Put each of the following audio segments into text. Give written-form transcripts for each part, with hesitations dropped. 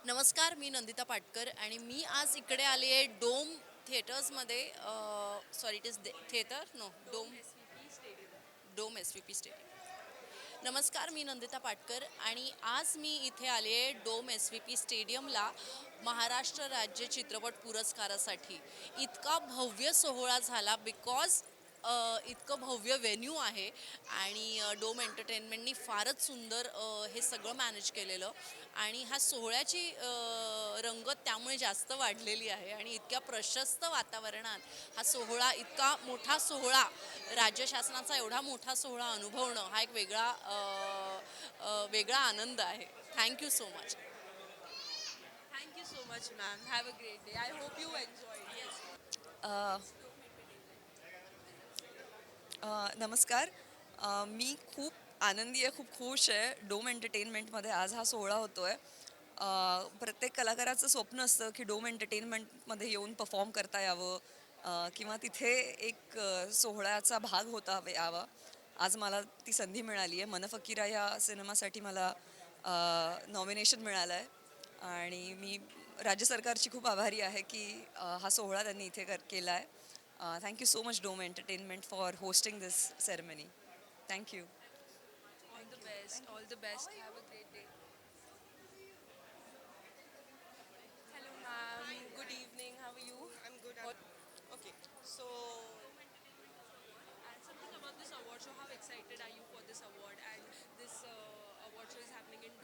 नमस्कार, मी नंदिता पाटकर आणि मी आज इकडे आली आहे डोम थिएटर्समध्ये. Sorry, it is theatre no dome dome S V P stadium. नमस्कार, मी नंदिता पाटकर आणि आज मी इथे आले आहे डोम एस व्ही पी स्टेडियमला महाराष्ट्र राज्य चित्रपट पुरस्कारासाठी. इतका भव्य सोहळा झाला बिकॉज इतकं भव्य व्हेन्यू आहे आणि डोम एंटरटेनमेंटनी फारच सुंदर हे सगळं मॅनेज केलेलं आणि ह्या सोहळ्याची रंगत त्यामुळे जास्त वाढलेली आहे आणि इतक्या प्रशस्त वातावरणात हा सोहळा, इतका मोठा सोहळा, राज्य शासनाचा एवढा मोठा सोहळा अनुभवणं हा एक वेगळा आनंद आहे. Thank you so much. Thank you so much, ma'am. Have a great day. I hope you enjoyed. Yes. अ, नमस्कार. मी खूप आनंदी आहे, खूप खुश आहे. डोम एंटरटेनमेंटमध्ये आज हा सोहळा होतो आहे. प्रत्येक कलाकाराचं स्वप्न असतं की डोम एंटरटेनमेंटमध्ये येऊन परफॉर्म करता यावं, किंवा तिथे एक सोहळ्याचा भाग होता यावा. आज मला ती संधी मिळाली आहे. मनफकिरा या सिनेमासाठी मला नॉमिनेशन मिळालं आहे आणि मी राज्य सरकारची खूप आभारी आहे की हा सोहळा त्यांनी इथे केला आहे. Thank you so much, Dome Entertainment, for hosting this ceremony. Thank you. All the best. All the best. Have a great day. Hello, ma'am. Good evening. How are you? I'm good. Okay. So, And something about this award show. How excited are you for this award? And this award show is happening in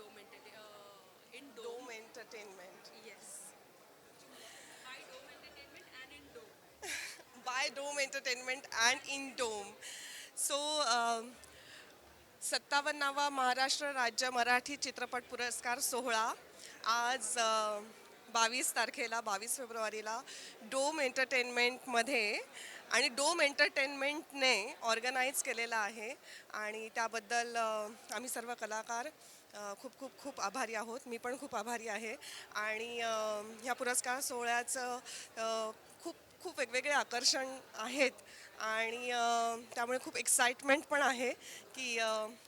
in Dome. Dome Entertainment. Yes. By Dome Entertainment and in Dome. By Dome Entertainment and in Dome. So, 57वा Maharashtra राज्य मराठी चित्रपट पुरस्कार सोहळा आज 22 तारखेला 22 फेब्रुवारीला dome एंटरटेनमेंटमध्ये आणि dome एंटरटेनमेंटने organise केलेला आहे आणि त्याबद्दल आम्ही सर्व कलाकार खूप खूप खूप आभारी आहोत. मी पण खूप आभारी आहे आणि ह्या पुरस्कार सोहळ्याचं खूप खूप वेगवेगळे आकर्षण आहेत आणि त्यामुळे खूप एक्साइटमेंट पण आहे की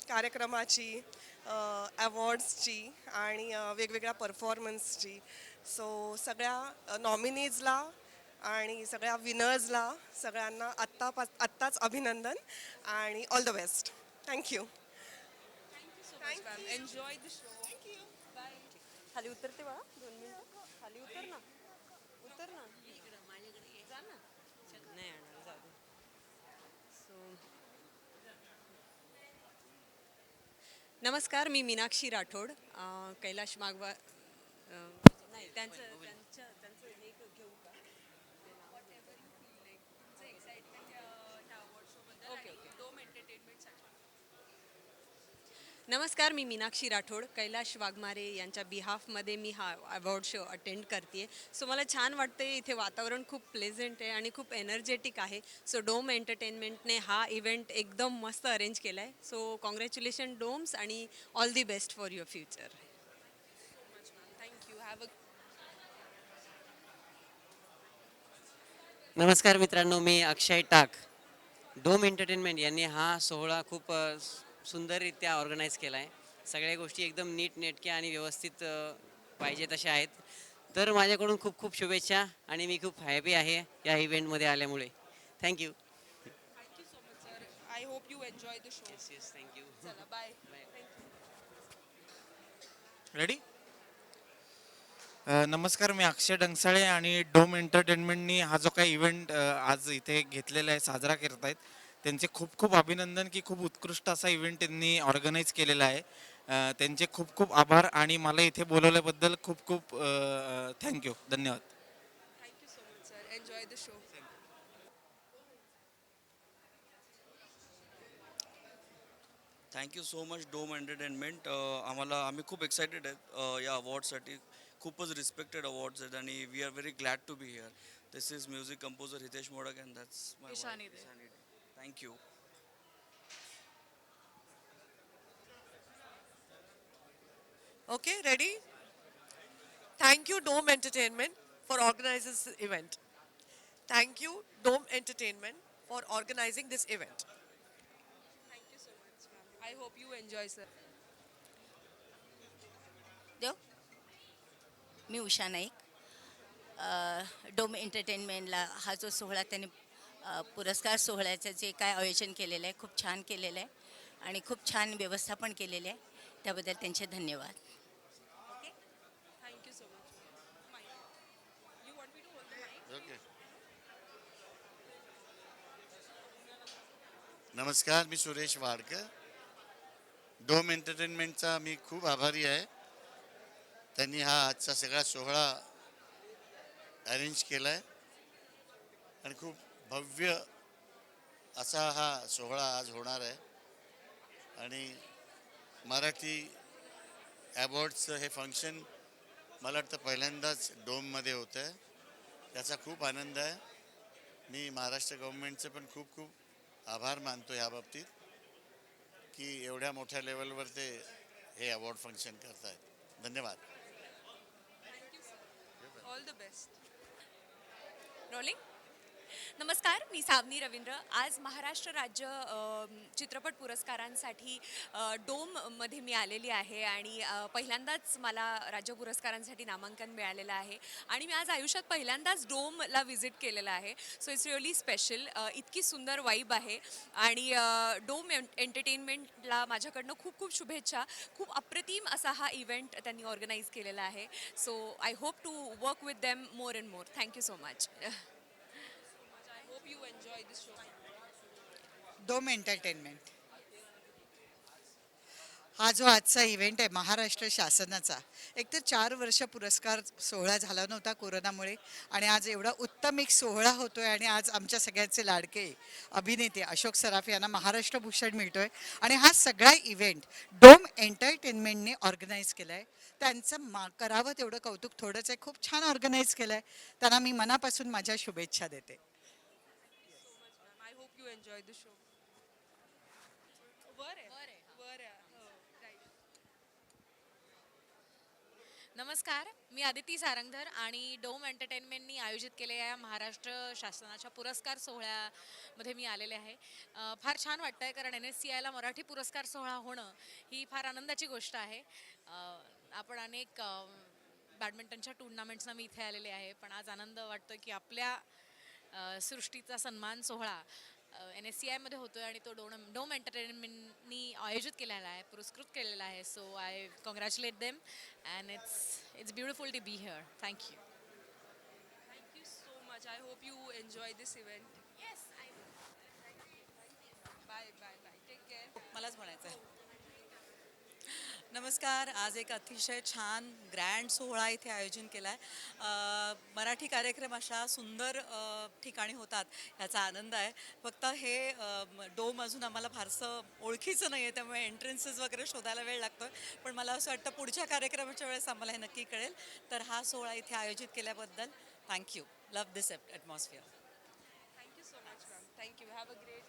कार्यक्रमाची, अवॉर्ड्सची आणि वेगवेगळ्या परफॉर्मन्सची. सो सगळ्या नॉमिनीजला आणि सगळ्या विनर्सला सगळ्यांना आत्ताच अभिनंदन आणि all the best. Thank you. Thank you so much, ma'am. Enjoy the show. Bye. खाली उतरते बाळा 2 मिनिटं. खाली उतर ना. उतर ना. जा ना. नाही येणार, जाऊ दे. नमस्कार, मी मीनाक्षी राठोड. कैलाश मागवा नाही त्यांचं त्यांचं त्यांचं हे घेऊ का? Whatever you feel like. तुमचं excitement ह्या award show बद्दल ओके आणि ओके. Dome Entertainment साठी. नमस्कार, मी मीनाक्षी राठोड. कैलाश वाघमारे यांच्या बिहाफमध्ये मी हा अवॉर्ड शो अटेंड करते आहे. सो मला छान वाटते. इथे वातावरण खूप प्लेझंट आहे आणि खूप एनर्जेटिक आहे. सो डोम एंटरटेनमेंटने हा इव्हेंट एकदम मस्त अरेंज केला आहे. सो कॉंग्रॅच्युलेशन डोम्स आणि all the best for your future. So much, ma'am. Thank you. Have a नमस्कार मित्रांनो, मी अक्षय टाक. डोम एंटरटेनमेंट यांनी हा सोहळा खूप सुंदररित्या ऑर्गनाईज केला आहे. सगळ्या गोष्टी एकदम नीटनेटक्या आणि व्यवस्थित पाहिजे तशा आहेत. तर माझ्याकडून खूप खूप शुभेच्छा आणि मी खूप हॅपी आहे या इव्हेंटमध्ये आल्यामुळे. Thank you. Thank you so much, sir. I hope you enjoy the show. Yes yes, thank you. Chala, bye. Bye. Thank you. Ready. नमस्कार, मी अक्षय डंगसाळे आणि डोम एंटरटेनमेंटनी हा जो काही इव्हेंट आज इथे घेतलेला आहे, साजरा करत आहेत, त्यांचे खूप खूप अभिनंदन की खूप उत्कृष्ट असा इव्हेंट त्यांनी ऑर्गनाईज केलेला आहे. त्यांचे खूप खूप आभार आणि मला इथे बोलवल्याबद्दल खूप खूप थँक्यू, धन्यवाद. Thank you so much, sir. Enjoy the show. Thank you so much Dome Entertainment. आम्ही खूप एक्सायटेड आहेत या अवॉर्डसाठी. खूपच रिस्पेक्टेड अवॉर्ड्स आहेत आणि we are very glad to be here. This is music composer Hitesh Modak and that's my Ishani wife De. Ishani De. Thank you. Okay, ready? Thank you, Dome Entertainment, for organizing this event. Thank you, Dome Entertainment, for organizing this event. Thank you so much, ma'am. I hope you enjoy, sir. देव मी Usha Naik. Dome एंटरटेनमेंटला हा जो सोहळा त्यांनी पुरस्कार सोहळ्याचं जे काय आयोजन केलेलं आहे खूप छान केलेलं आहे आणि खूप छान व्यवस्थापन केलेले आहे त्याबद्दल त्यांचे धन्यवाद. Thank you so much. Mic. You want me to hold the mic? Okay. नमस्कार, मी सुरेश वाडकर. डोम एंटरटेनमेंटचा मी खूप आभारी आहे. त्यांनी हा आजचा सगळा सोहळा अरेंज केला आहे आणि खूप भव्य असा हा सोहळा आज होणार आहे. आणि मराठी अवॉर्ड्सचं हे फंक्शन मला वाटतं पहिल्यांदाच डोममध्ये होतं आहे. त्याचा खूप आनंद आहे. मी महाराष्ट्र गव्हर्नमेंटचे पण खूप खूप आभार मानतो ह्या बाबतीत की एवढ्या मोठ्या लेवलवर ते हे अवॉर्ड फंक्शन करतायत. धन्यवाद. All the best. रोलिंग. नमस्कार, मी सावनी रवींद्र. आज महाराष्ट्र राज्य चित्रपट पुरस्कारांसाठी डोममध्ये मी आलेली आहे आणि पहिल्यांदाच मला राज्य पुरस्कारांसाठी नामांकन मिळालेलं आहे आणि मी आज आयुष्यात पहिल्यांदाच डोमला व्हिजिट केलेलं आहे. So it's really special. इतकी सुंदर वाईब आहे आणि डोम एंटरटेनमेंटला माझ्याकडनं खूप खूप शुभेच्छा. खूप अप्रतिम असा हा इव्हेंट त्यांनी ऑर्गनाईज केलेला आहे. So I hope to work with them more and more. Thank you so much. I hope you enjoy this show. Dome Entertainment हा जो आजचा इव्हेंट आहे महाराष्ट्र शासनाचा, एकतर 4 वर्ष पुरस्कार सोहळा झाला नव्हता कोरोनामुळे आणि आज एवढा उत्तम एक सोहळा होतोय आणि आज आमच्या सगळ्यांचे लाडके अभिनेते अशोक सराफ यांना महाराष्ट्र भूषण मिळतोय आणि हा सगळा इव्हेंट डोम एंटरटेनमेंटने ऑर्गनाईज केला आहे. त्यांचं करावं तेवढं कौतुक थोडंच आहे. खूप छान ऑर्गनाईज केलं आहे. त्यांना मी मनापासून माझ्या शुभेच्छा देते. I hope you enjoy the show. वर आहे. हो, right. नमस्कार, मी आदिती सारंगधर आणि डोम एंटरटेनमेंटनी आयोजित केलेल्या या महाराष्ट्र शासनाच्या पुरस्कार सोहळ्यामध्ये मी आलेले आहे. फार छान वाटतं आहे कारण NSCIला मराठी पुरस्कार सोहळा होणं ही फार आनंदाची गोष्ट आहे. आपण अनेक बॅडमिंटनच्या टुर्नामेंट्सना मी इथे आलेले आहे पण आज आनंद वाटतो की आपल्या सृष्टीचा सन्मान सोहळा NSCIमध्ये होतो आहे आणि तो डोम एंटरटेनमेंटनी आयोजित केलेला आहे, पुरस्कृत केलेला आहे. So I congratulate them and it's beautiful to be here. Thank you. Thank you so much. I hope you enjoy this event. Yes, I Bye, bye, bye. Take care. मलाच म्हणायचं आहे. नमस्कार. आज एक अतिशय छान ग्रँड सोहळा इथे आयोजन केला आहे. मराठी कार्यक्रम अशा सुंदर ठिकाणी होतात ह्याचा आनंद आहे. फक्त हे डोम अजून आम्हाला फारसं ओळखीचं नाही आहे त्यामुळे एंट्रन्सेस वगैरे शोधायला वेळ लागतो आहे पण मला असं वाटतं पुढच्या कार्यक्रमाच्या वेळेस आम्हाला हे नक्की कळेल. तर हा सोहळा इथे आयोजित केल्याबद्दल thank you. Love this atmosphere. Thank you so much, ma'am. Thank you. Have a great.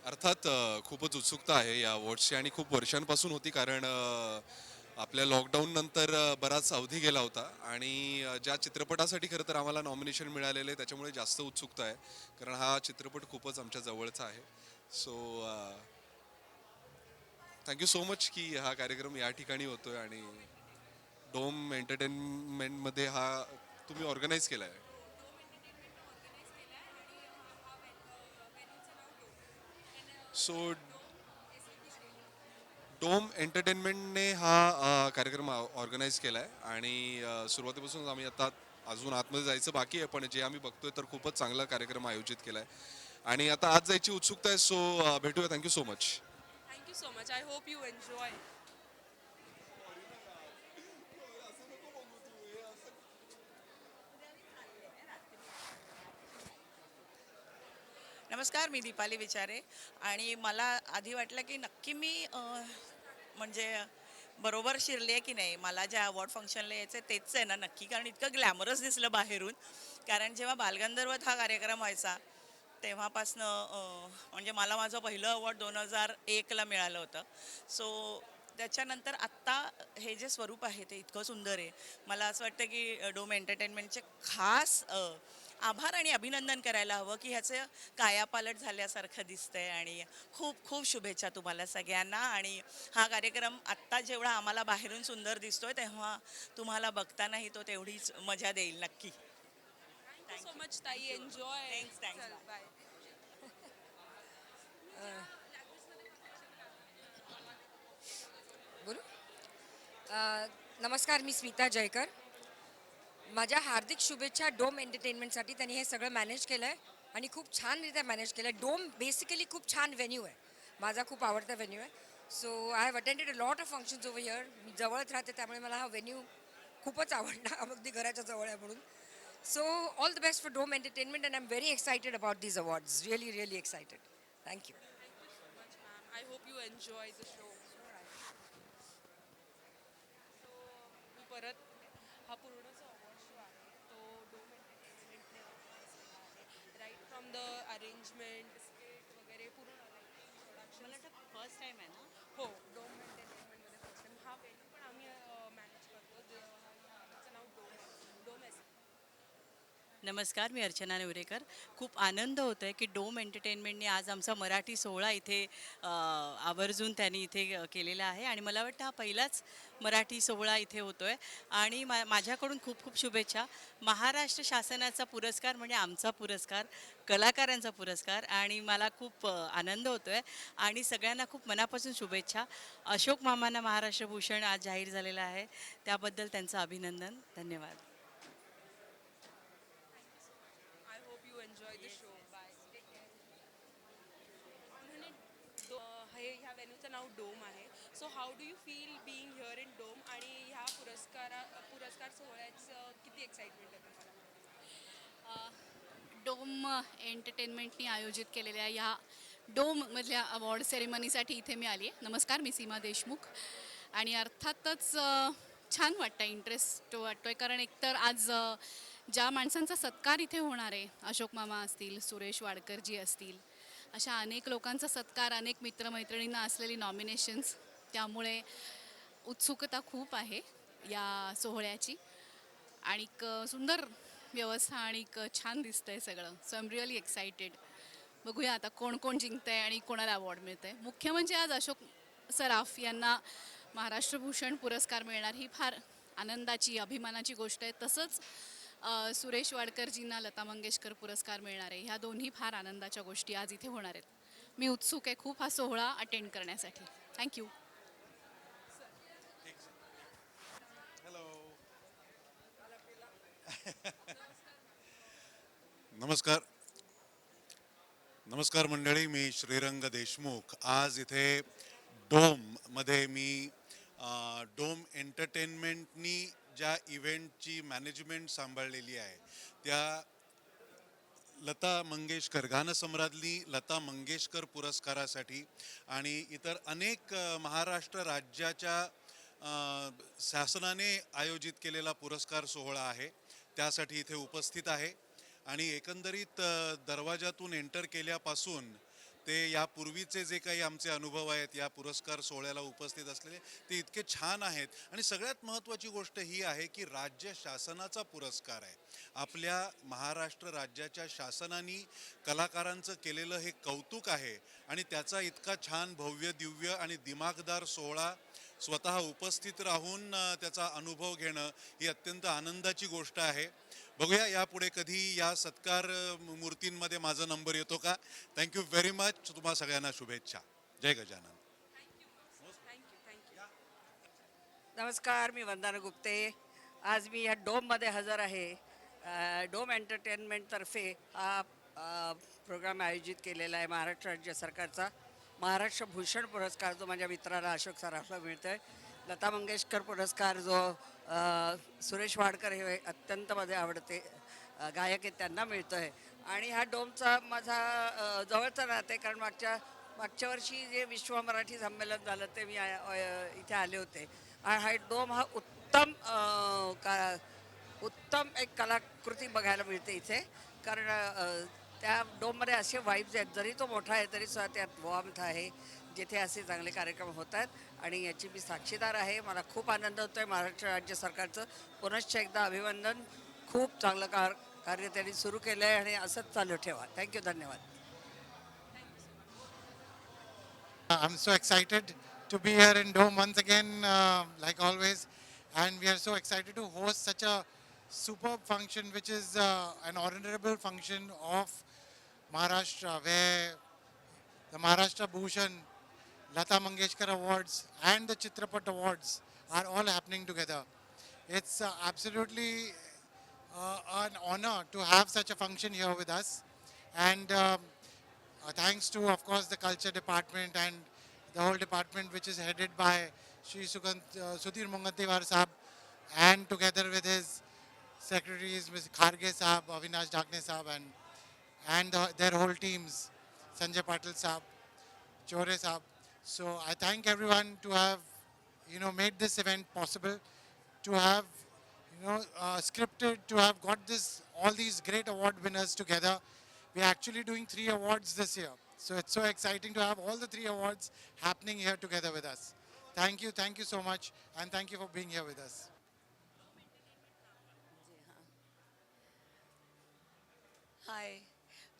अर्थात खूपच उत्सुकता आहे या अवॉर्ड्सची आणि खूप वर्षांपासून होती कारण आपल्या लॉकडाऊन नंतर बराच अवधी गेला होता आणि ज्या चित्रपटासाठी खरं तर आम्हाला नॉमिनेशन मिळालेलं आहे त्याच्यामुळे जास्त उत्सुकता आहे कारण हा चित्रपट खूपच आमच्या जवळचा आहे. सो थँक्यू सो मच की हा कार्यक्रम या ठिकाणी होतोय आणि डोम एंटरटेनमेंटमध्ये हा तुम्ही ऑर्गनाईज केला आहे. सो डोम एंटरटेनमेंटने हा कार्यक्रम ऑर्गनाईज केला आहे आणि सुरुवातीपासून आम्ही आता अजून आतमध्ये जायचं बाकी आहे पण जे आम्ही बघतोय तर खूपच चांगला कार्यक्रम आयोजित केला आहे आणि आता आज जायची उत्सुकता आहे. सो भेटूया. Thank you so much. Thank you so much. I hope you enjoy. नमस्कार, मी दीपाली विचारे आणि मला आधी वाटलं की नक्की मी म्हणजे बरोबर शिरले आहे की नाही. मला ज्या अवॉर्ड फंक्शनला यायचं तेच आहे ना नक्की कारण इतकं ग्लॅमरस दिसलं बाहेरून. कारण जेव्हा बालगंधर्वात हा कार्यक्रम व्हायचा तेव्हापासनं म्हणजे मला माझं पहिलं अवॉर्ड 2001ला मिळालं होतं. सो त्याच्यानंतर आत्ता हे जे स्वरूप आहे ते इतकं सुंदर आहे. मला असं वाटतं की डोम एंटरटेनमेंटचे खास आभार आणि अभिनंदन करायला हवं की ह्याचं कायापालट झाल्यासारखं दिसतंय. आणि खूप खूप शुभेच्छा तुम्हाला सगळ्यांना. आणि हा कार्यक्रम आत्ता जेवढा आम्हाला बाहेरून सुंदर दिसतोय तेव्हा तुम्हाला बघतानाही तो तेवढीच मजा देईल नक्की. Thank you so much, Tai. Enjoy. Thanks. चल, bye. बोलू नमस्कार, मी स्मिता जयकर. माझ्या हार्दिक शुभेच्छा डोम एंटरटेनमेंटसाठी. त्यांनी हे सगळं मॅनेज केलं आहे आणि खूप छानरित्या मॅनेज केलं आहे. डोम बेसिकली खूप छान व्हेन्यू आहे, माझा खूप आवडता व्हेन्यू आहे. So I have attended a lot of functions over here. मी जवळच राहते त्यामुळे मला हा व्हेन्यू खूपच आवडला, अगदी घराच्या जवळ आहे म्हणून. So all the best for Dome entertainment and I am very excited about these awards. Really excited. Thank you. I hope you enjoy the show. So, मी परत हा पूर्ण जो अवॉर्ड शो आहे तो डोम एंटरटेनमेंटने राईट फ्रॉम द अरेंजमेंट स्केट वगैरे पूर्ण प्रोडक्शन फर्स्ट टाइम आहे ना. हो, डोम एंटरटेनमेंटमध्ये फर्स्ट टाइम. हा वेन्यू पण आम्ही मॅनेज करतो. त्याचं नाव डोम एस. नमस्कार, मी अर्चना नेवरेकर. खूप आनंद होत आहे की डोम एंटरटेनमेंटने आज आमचा मराठी सोहळा इथे आवर्जून त्यांनी इथे केलेला आहे. आणि मला वाटतं हा पहिलाच मराठी सोहळा इथे होतो आहे. आणि माझ्याकडून खूप खूप शुभेच्छा. महाराष्ट्र शासनाचा पुरस्कार म्हणजे आमचा पुरस्कार, कलाकारांचा पुरस्कार. आणि मला खूप आनंद होतो आहे आणि सगळ्यांना खूप मनापासून शुभेच्छा. अशोक मामांना महाराष्ट्र भूषण आज जाहीर झालेलं आहे, त्याबद्दल त्यांचं अभिनंदन. धन्यवाद. I hope you enjoy the show. Bye. Take care. ह्या वेन्यूचं नाव डोम आहे. So how do you feel being here in Dome आणि ह्या पुरस्कार सोहळ्याचं किती एक्साइटमेंट आहे तुम्हाला? डोम एंटरटेनमेंटनी आयोजित केलेल्या ह्या डोममधल्या अवॉर्ड सेरेमनीसाठी इथे मी आली आहे. नमस्कार, मी सीमा देशमुख. आणि अर्थातच छान वाटतं, इंटरेस्ट वाटतो आहे, कारण एकतर आज ज्या माणसांचा सत्कार इथे होणार आहे, अशोक मामा असतील, सुरेश वाडकरजी असतील, अशा अनेक लोकांचा सत्कार, अनेक मित्रमैत्रिणींना असलेली नॉमिनेशन्स, त्यामुळे उत्सुकता खूप आहे या सोहळ्याची. आणि सुंदर व्यवस्था आणि छान दिसतं आहे सगळं. So I am really excited. बघूया आता कोण कोण जिंकतं आहे आणि कोणाला अवॉर्ड मिळतं आहे. मुख्य म्हणजे आज अशोक सराफ यांना महाराष्ट्र भूषण पुरस्कार मिळणार ही फार आनंदाची, अभिमानाची गोष्ट आहे. तसंच सुरेश वाडकरजींना लता मंगेशकर पुरस्कार मिळणार आहे. ह्या दोन्ही फार आनंदाच्या गोष्टी आज इथे होणार आहेत. मी उत्सुक आहे खूप हा सोहळा अटेंड करण्यासाठी. थँक्यू. नमस्कार मंडळी, मी श्रीरंग देशमुख. आज इथे डोममध्ये मी डोम एंटरटेनमेंटनी ज्या इव्हेंटची मॅनेजमेंट सांभाळलेली आहे त्या लता मंगेशकर, गानसम्राज्ञी लता मंगेशकर पुरस्कारासाठी आणि इतर अनेक महाराष्ट्र राज्याच्या शासनाने आयोजित केलेला पुरस्कार सोहळा आहे, त्यासाठी इथे उपस्थित आहे. आणि एकंदरीत दरवाजातून एंटर केल्यापासून ते यापूर्वीचे जे काही आमचे अनुभव आहेत या पुरस्कार सोहळ्याला उपस्थित असलेले ते इतके छान आहेत. आणि सगळ्यात महत्त्वाची गोष्ट ही आहे की राज्य शासनाचा पुरस्कार आहे. आपल्या महाराष्ट्र राज्याच्या शासनाने कलाकारांचं केलेलं हे कौतुक आहे आणि त्याचा इतका छान भव्य दिव्य आणि दिमागदार सोहळा स्वतः उपस्थित राहून त्याचा अनुभव घेणं ही अत्यंत आनंदाची गोष्ट आहे. बघूया यापुढे कधी या सत्कार मूर्तींमध्ये माझा नंबर येतो का. Thank you very much. तुम्हा सगळ्यांना शुभेच्छा. जय गजानन. नमस्कार, मी वंदना गुप्ते. आज मी या डोममध्ये हजर आहे. डोम एंटरटेनमेंटतर्फे हा प्रोग्राम आयोजित केलेला आहे महाराष्ट्र राज्य सरकारचा महाराष्ट्र भूषण पुरस्कार, जो माझ्या मित्राला अशोक सराफला मिळतो आहे. लता मंगेशकर पुरस्कार जो सुरेश वाडकर हे अत्यंत माझे आवडते गायक आहेत त्यांना मिळतो आहे. आणि हा डोमचा माझा जवळचा नातं आहे, कारण मागच्या वर्षी जे विश्व मराठी संमेलन झालं ते मी इथे आले होते. आणि हा डोम हा उत्तम एक कलाकृती बघायला मिळते इथे, कारण त्या डोममध्ये असे वाईब्स आहेत. जरी तो मोठा आहे तरी सुद्धा त्यात वॉर्मथ आहे, जिथे असे चांगले कार्यक्रम होत आहेत आणि याची मी साक्षीदार आहे. मला खूप आनंद होतो आहे. महाराष्ट्र राज्य सरकारचं पुनश्च एकदा अभिनंदन. खूप चांगलं कार्य त्यांनी सुरू केलं आहे आणि असंच चालू ठेवा. थँक्यू, धन्यवाद. I'm so excited to be here in Dome once again, like always. And we are so excited to host such a superb function, which is an honorable function of Maharashtra, where the Maharashtra Bhushan, Lata Mangeshkar Awards, and the Chitrapat Awards are all happening together. It's absolutely an honor to have such a function here with us. And thanks to, of course, the culture department and the whole department, which is headed by Shri Sudhir Mungantiwar Sahab, and together with his secretaries, Ms. Kharge Sahab, Avinash Dhagne Sahab, and their whole teams, Sanjay Patil Sahab, Chore Sahab. So I thank everyone to have, made this event possible, to have, scripted, to have got all these great award winners together. We're actually doing 3 awards this year. So it's so exciting to have all the 3 awards happening here together with us. Thank you so much, and thank you for being here with us. Hi,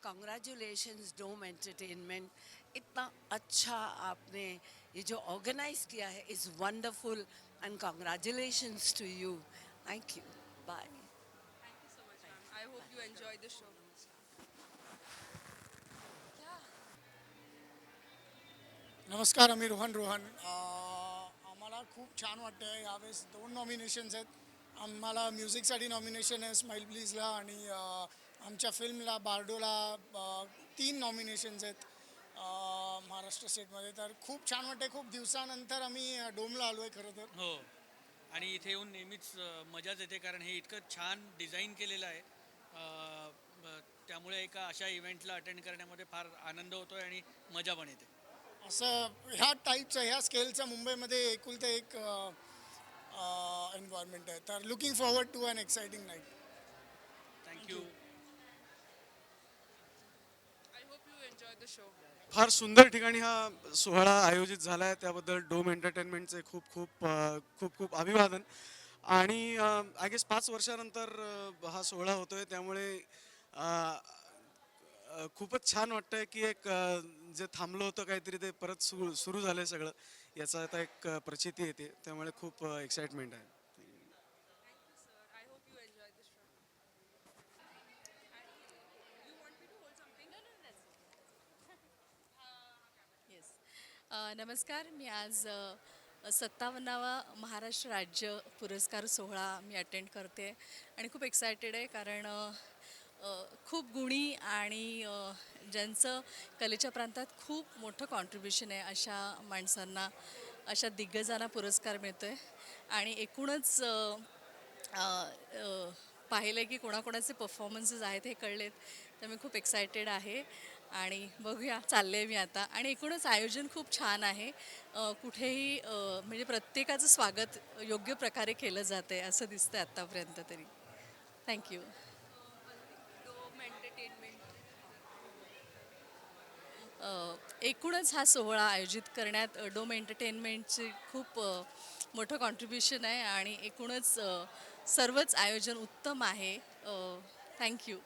congratulations Dome entertainment. इतना अच्छा आपने ये जो organise किया है is wonderful and congratulations to you. Thank you. Bye. Thank you so much, ma'am. I hope you enjoy the show. नमस्कार, आम्ही रोहन. आम्हाला खूप छान वाटतं आहे. यावेळेस 2 नॉमिनेशन्स आहेत. आम्हाला म्युझिकसाठी नॉमिनेशन आहे स्माईल प्लीजला, आणि आमच्या फिल्मला बार्डोला 3 नॉमिनेशन्स आहेत महाराष्ट्र स्टेटमध्ये. तर खूप छान वाटतं आहे. खूप दिवसानंतर आम्ही डोमला आलो आहे खरं तर. हो, आणि इथे येऊन नेहमीच मजाच येते, कारण हे इतकं छान डिझाईन केलेलं आहे. त्यामुळे एका अशा इव्हेंटला अटेंड करण्यामध्ये फार आनंद होतो आहे आणि मजा पण येते. असं ह्या टाईपचं, ह्या स्केलचं मुंबईमध्ये एकुलतं एक एन्व्हायरमेंट आहे. तर looking forward to an exciting night. Thank you. I hope you enjoy the show. फार सुंदर ठिकाणी हा सोहळा आयोजित झाला आहे, त्याबद्दल डोम एंटरटेनमेंटचे खूप खूप खूप खूप अभिवादन. आणि आय गेस 5 वर्षानंतर हा सोहळा होतोय, त्यामुळे खूपच छान वाटतंय की एक जे थांबलं होतं काहीतरी ते परत सुरू झालं आहे सगळं, याचा आता एक प्रचिती येते. त्यामुळे खूप एक्साइटमेंट आहे. I hope you enjoy the show. You want me to hold something? Yes. नमस्कार, मी आज 57वा महाराष्ट्र राज्य पुरस्कार सोहळा मी अटेंड करते आणि खूप एक्सायटेड आहे, कारण खूप गुणी आणि ज्यांचं कलेच्या प्रांतात खूप मोठं कॉन्ट्रीब्युशन आहे अशा माणसांना, अशा दिग्गजांना पुरस्कार मिळतो आहे. आणि एकूणच पाहिलं की कोणाकोणाचे परफॉर्मन्सेस आहेत हे कळलेत, तर मी खूप एक्सायटेड आहे आणि बघूया, चालले मी आता. आणि एकूणच आयोजन खूप छान आहे. कुठेही म्हणजे प्रत्येकाचं स्वागत योग्य प्रकारे केलं जातं आहे असं दिसतं आहे आत्तापर्यंत तरी. थँक्यू. Dome Entertainment. एकूणच हा सोहळा आयोजित करण्यात डोम एंटरटेनमेंटचे खूप मोठं कॉन्ट्रीब्युशन आहे आणि एकूणच सर्वच आयोजन उत्तम आहे. Thank you.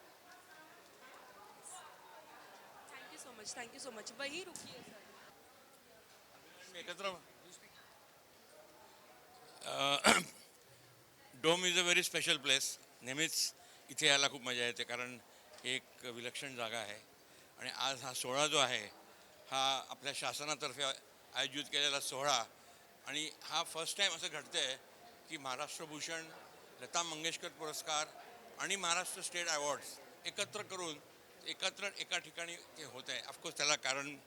Thank you so much. वही रुकिए sir. Dome is a very special place. नेहमीच इथे यायला खूप मजा येते, कारण एक विलक्षण जागा आहे. आणि आज हा सोहळा जो आहे हा आपल्या शासनातर्फे आयोजित केलेला सोहळा, आणि हा फर्स्ट टाईम असं घडतं आहे की महाराष्ट्र भूषण, लता मंगेशकर पुरस्कार आणि महाराष्ट्र स्टेट अवॉर्ड्स एकत्र करून एका ठिकाणी ते होत आहे. ऑफकोर्स त्याला कारण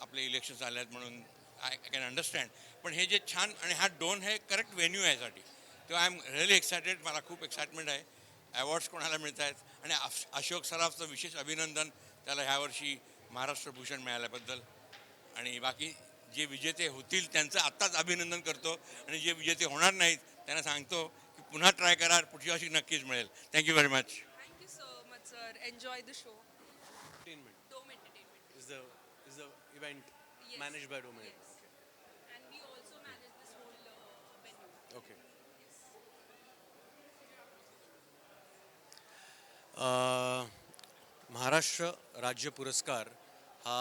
आपले इलेक्शन्स आले आहेत म्हणून आय कॅन अंडरस्टँड, पण हे जे छान, आणि हा डोन हे करेक्ट व्हेन्यू आहे यासाठी. तेव्हा आय एम रिअली एक्सायटेड. मला खूप एक्साइटमेंट आहे. अवॉर्ड्स कोणाला मिळत आहेत, आणि अशोक सराफचं विशेष अभिनंदन, त्याला ह्यावर्षी महाराष्ट्र भूषण मिळाल्याबद्दल. आणि बाकी जे विजेते होतील त्यांचं आत्ताच अभिनंदन करतो, आणि जे विजेते होणार नाहीत त्यांना सांगतो की पुन्हा ट्राय करा, पुढच्या वर्षी नक्कीच मिळेल. Thank you very much. Thank you so much, sir. Enjoy the show. Dome Entertainment. is the event. managed by Dome. And we also manage this whole venue. Okay. Maharashtra राज्य पुरस्कार हा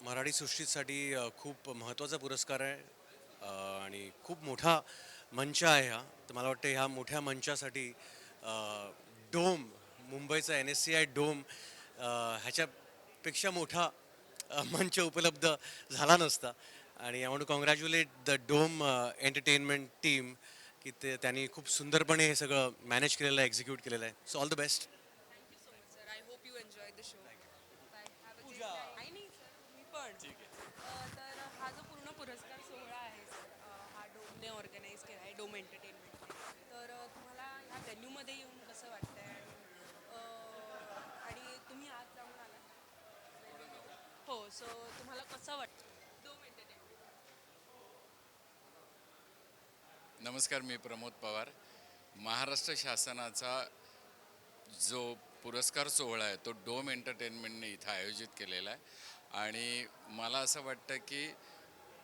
मराठी सृष्टीसाठी खूप महत्त्वाचा पुरस्कार आहे आणि खूप मोठा मंच आहे हा. तर मला वाटतं ह्या मोठ्या मंचासाठी डोम मुंबईचा NSCI डोम ह्याच्यापेक्षा मोठा मंच उपलब्ध झाला नसता. आणि I want to congratulate the Dome entertainment team की त्यांनी खूप सुंदरपणे हे सगळं मॅनेज केलेलं आहे, एक्झिक्यूट केलेलं आहे. So all the best. Thank you so much sir. I hope you enjoy the show. Bye. Have a great night. नाही सर, मी पण. तर हा जो पूर्ण पुरस्कार सोहळा आहे सर, हा डोमने ऑर्गनाईज केला आहे, डोम एंटरटेनमेंटने. तर तुम्हाला ह्या व्हेन्यूमध्ये येऊन कसं वाटतंय? आणि तुम्ही आज जाऊन आला? हो. सो तुम्हाला कसं वाटतं डोम एंटरटेनमेंट? नमस्कार, मी प्रमोद पवार. महाराष्ट्र शासनाचा जो पुरस्कार सोहळा आहे तो डोम एंटरटेनमेंटने इथं आयोजित केलेला आहे आणि मला असं वाटतं की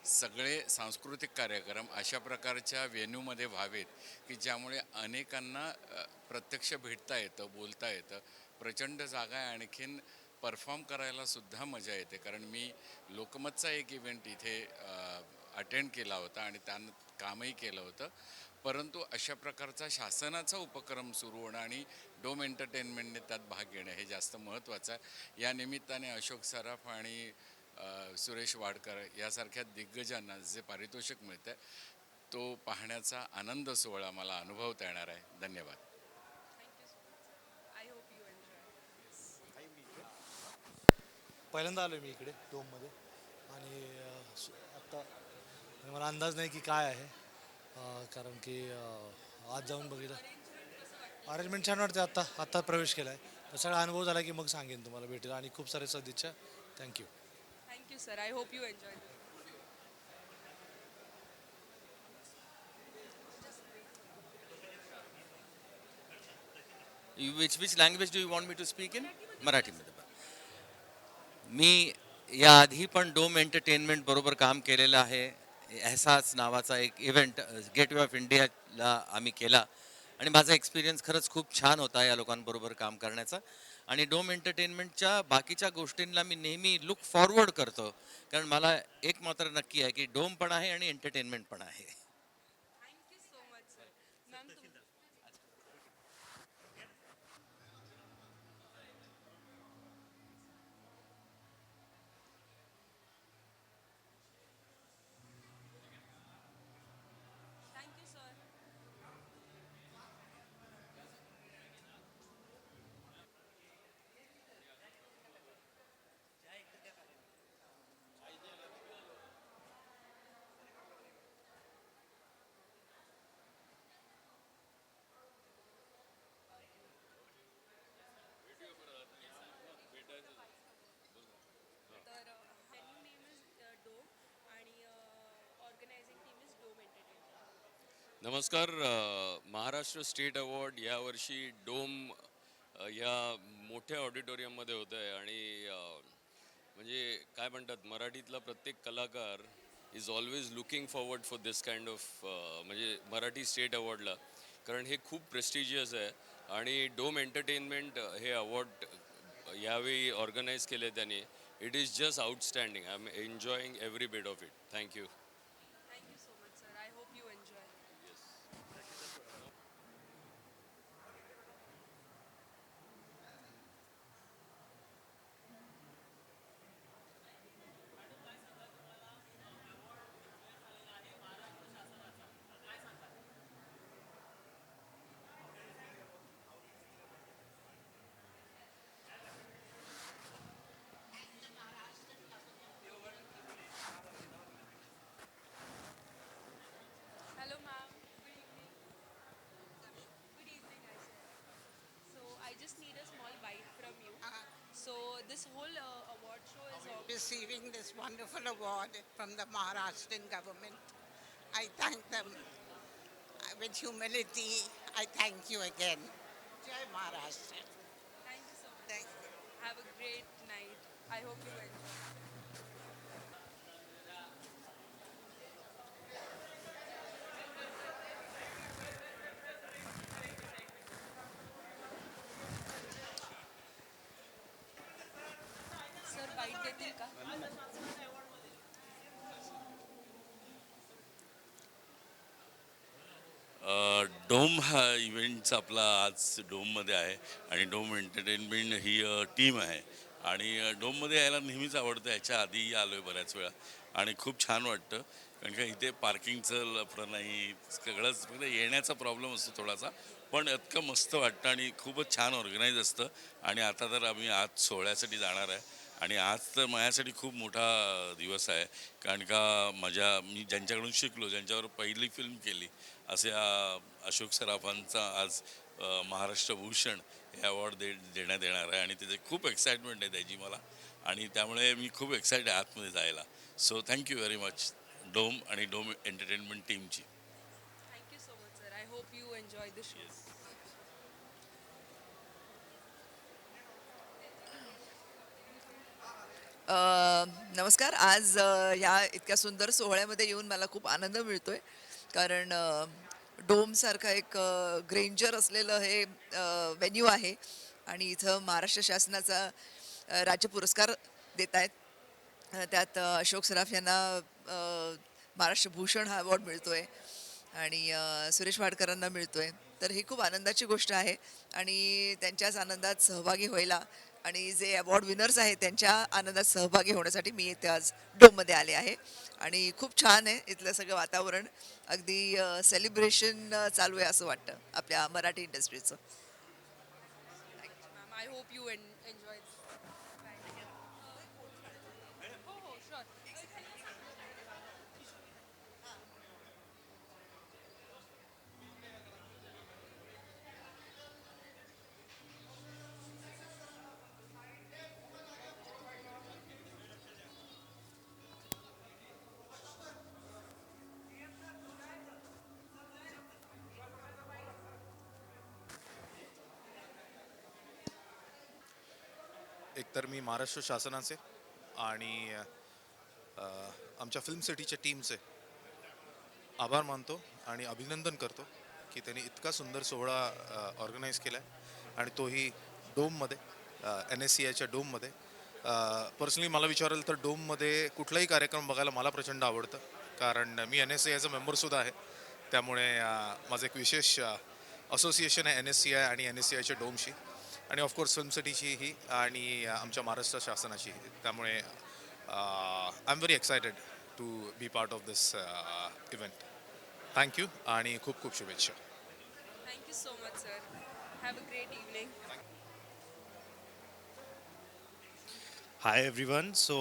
सगळे सांस्कृतिक कार्यक्रम अशा प्रकारच्या व्हेन्यूमध्ये व्हावेत की ज्यामुळे अनेकांना प्रत्यक्ष भेटता येतं, बोलता येतं. प्रचंड जागा आहे, आणखीन परफॉर्म करायला सुद्धा मजा येते. कारण मी लोकमतचा एक इव्हेंट इथे अटेंड केला होता आणि त्यानं कामही केलं होतं. परंतु अशा प्रकारचा शासनाचा उपक्रम सुरू होणं आणि डोम एंटरटेनमेंटने त्यात भाग घेणं हे जास्त महत्त्वाचं आहे. या निमित्ताने अशोक सराफ आणि सुरेश वाडकर यासारख्या दिग्गजांना जे पारितोषिक मिळतं आहे तो पाहण्याचा आनंद सोहळा मला अनुभवता येणार आहे. धन्यवाद. I hope you enjoy. पहिल्यांदा आलो मी इकडे डोममध्ये आणि आत्ता मला अंदाज नाही की काय आहे, कारण की आज जाऊन बघितलं. अरेंजमेंट छान वाटते. आत्ता प्रवेश केला आहे, सगळा अनुभव झाला की मग सांगेन तुम्हाला भेटेल. आणि खूप सारे सदिच्छा. Thank you. Thank you sir. I hope you enjoy. which language do you want me to speak in? मराठीमध्ये. मी याआधी पण डोम एंटरटेनमेंट बरोबर काम केलेलं आहे. एहसास नावाचा एक इव्हेंट गेटवे ऑफ इंडियाला आम्ही केला आणि माझा एक्सपिरियन्स खरंच खूप छान होता या लोकांबरोबर काम करण्याचा. आणि डोम एंटरटेनमेंटच्या बाकीच्या गोष्टींना मी नेहमी लुक फॉरवर्ड करतो, कारण मला एक मात्र नक्की आहे की डोम पण आहे आणि एंटरटेनमेंट पण आहे. Thank you so much sir. Ma'am thank you sir. तर व्हेन्यू नेम इज डोम आणि organising team is Dome entertainment. नमस्कार. महाराष्ट्र स्टेट अवॉर्ड यावर्षी डोम या मोठ्या ऑडिटोरियममध्ये होतं आहे आणि म्हणजे काय म्हणतात, मराठीतला प्रत्येक कलाकार is always looking forward for this kind of म्हणजे मराठी स्टेट अवॉर्डला, कारण हे खूप प्रेस्टिजियस आहे. आणि डोम एंटरटेनमेंट हे अवॉर्ड यावेळी ऑर्गनाईज केले त्यांनी. It is just outstanding. I am enjoying every bit of it. Thank you. Thank you so much sir. I hope you enjoy. Hello ma'am. Good evening. Good evening, I said. So I just need a small bite from you. So this whole award show is receiving this wonderful award from the Maharashtrian government. I thank them with humility. I thank you again. Jai Maharashtra. Thank you so much. Have a great night. I hope you enjoy. बोलतील का? Dome हा इव्हेंटचा आपला आज डोममध्ये आहे आणि Dome entertainment ही team आहे आणि डोममध्ये यायला नेहमीच आवडतं. याच्या आधीही आलो आहे बऱ्याच वेळा आणि खूप छान वाटतं कारण का इथे पार्किंगचं लफडं नाही, सगळंच फक्त येण्याचा प्रॉब्लेम असतो थोडासा, पण इतकं मस्त वाटतं आणि खूपच छान ऑर्गनाईज असतं. आणि आता तर आम्ही आज सोहळ्यासाठी जाणार आहे आणि आज तर माझ्यासाठी खूप मोठा दिवस आहे कारण का मी ज्यांच्याकडून शिकलो, ज्यांच्यावर पहिली फिल्म केली असे अशोक सराफांचा आज महाराष्ट्र भूषण हे अवॉर्ड देण्यात येणार आहे आणि त्याचे खूप एक्साइटमेंट आहे त्याची मला आणि त्यामुळे मी खूप एक्साइटेड आहे आतमध्ये जायला. So thank you very much Dome आणि डोम एंटरटेनमेंट टीमची. Thank you so much sir. I hope you enjoy the show. नमस्कार. आज ह्या इतक्या सुंदर सोहळ्यामध्ये येऊन मला खूप आनंद मिळतोय कारण डोमसारखा एक ग्रेंजर असलेलं हे व्हेन्यू आहे आणि इथं महाराष्ट्र शासनाचा राज्य पुरस्कार देत आहेत. त्यात अशोक सराफ यांना महाराष्ट्र भूषण हा अवॉर्ड मिळतोय आणि सुरेश वाडकरांना मिळतोय. तर ही खूप आनंदाची गोष्ट आहे आणि त्यांच्याच आनंदात सहभागी व्हायला आणि जे अवॉर्ड विनर्स आहेत त्यांच्या आनंदात सहभागी होण्यासाठी मी इथे आज डोममध्ये आले आहे आणि खूप छान आहे इथलं सगळं वातावरण. अगदी सेलिब्रेशन चालू आहे असं वाटतं आपल्या मराठी इंडस्ट्रीचं. Ma'am I hope you enjoy. हो हो शुअर. एकतर मी महाराष्ट्र शासनाचे आणि आमच्या फिल्म सिटीच्या टीमचे आभार मानतो आणि अभिनंदन करतो की त्यांनी इतका सुंदर सोहळा ऑर्गनाईज केला आहे आणि तोही डोममध्ये, NSCIच्या डोममध्ये. पर्सनली मला विचाराल तर डोममध्ये कुठलाही कार्यक्रम बघायला मला प्रचंड आवडतं कारण मी NSCIचा मेंबरसुद्धा आहे. त्यामुळे माझं एक विशेष असोसिएशन आहे NSCI आणि NSCIच्या डोमशी आणि ऑफकोर्स फिल्म सिटीचीही आणि आमच्या महाराष्ट्र शासनाचीही. त्यामुळे I am very excited to be part of this event. Thank you आणि खूप खूप शुभेच्छा. Thank you so much sir. Have a great evening. Hi everyone. So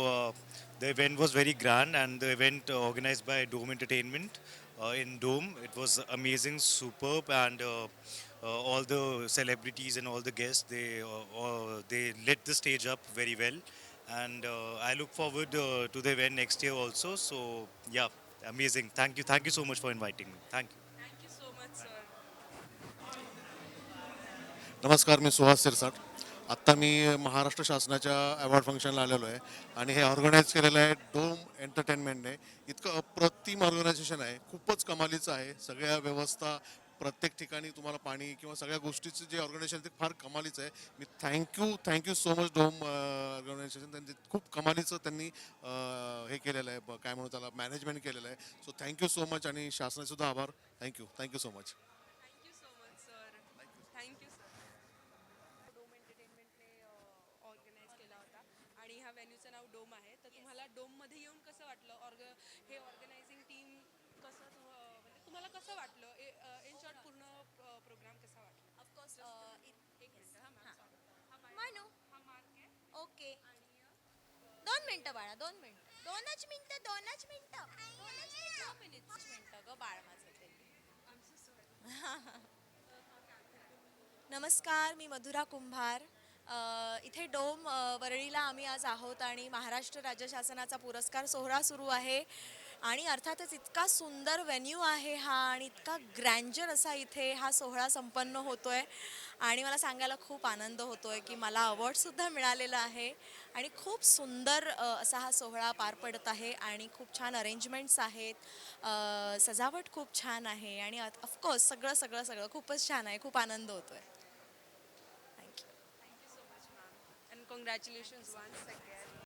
the event was very grand and the event organized by Dome Entertainment in Dome. It was amazing, superb, and all the celebrities and all the guests they lit the stage up very well. And I look forward to the event next year also. So yeah, amazing. Thank you so much for inviting me. Thank you. Thank you so much sir. नमस्कार, मी सुहास सिरसाट. आत्ता मी महाराष्ट्र शासनाच्या award फंक्शनला आलेलो आहे आणि हे organise केलेलं आहे डोम एंटरटेनमेंटने. इतकं अप्रतिम ऑर्गनायझेशन आहे, खूपच कमालीचं आहे. सगळ्या व्यवस्था, प्रत्येक ठिकाणी तुम्हाला पाणी किंवा सगळ्या गोष्टीचं जे ऑर्गनायझेशन ते फार कमालीचं आहे. मी thank you so much Dome organisation. त्यांनी खूप कमालीचं त्यांनी हे केलेलं आहे, काय म्हणू त्याला, मॅनेजमेंट केलेलं आहे. सो थँक्यू सो मच आणि शासनाचेसुद्धा आभार. Thank you so much. Thank you so much sir. Thank you sir. Dome एंटरटेनमेंटने ऑर्गनाईज केला होता आणि ह्या व्हेन्यूचं नाव डोम आहे. तर तुम्हाला डोममध्ये येऊन कसं वाटलं? हे ऑर्गनायझिंग टीम कसं म्हणजे तुम्हाला कसं वाटलं? इन शॉर्ट पूर्ण प्रोग्राम कसा वाटला? ऑफकोर्स एक मिनिट म्हणू हा मार्क आहे. ओके 2 मिनिटं बाळा 2 मिनिटं 2च मिनिटं 2च मिनिटं 2 मिनिटं ग बाळ माझं ते. नमस्कार, मी मधुरा कुंभार. इथे डोम वरळीला आम्ही आज आहोत आणि महाराष्ट्र राज्य शासनाचा पुरस्कार सोहळा सुरू आहे आणि अर्थातच इतका सुंदर व्हेन्यू आहे हा आणि इतका ग्रँजर असा इथे हा सोहळा संपन्न होतोय आणि मला सांगायला खूप आनंद होतोय की मला अवॉर्डसुद्धा मिळालेला आहे आणि खूप सुंदर असा हा सोहळा पार पडत आहे आणि खूप छान अरेंजमेंट्स आहेत, सजावट खूप छान आहे आणि ऑफकोर्स सगळं सगळं सगळं खूपच छान आहे. खूप आनंद होतोय. Thank you so much ma'am. And congratulations once again.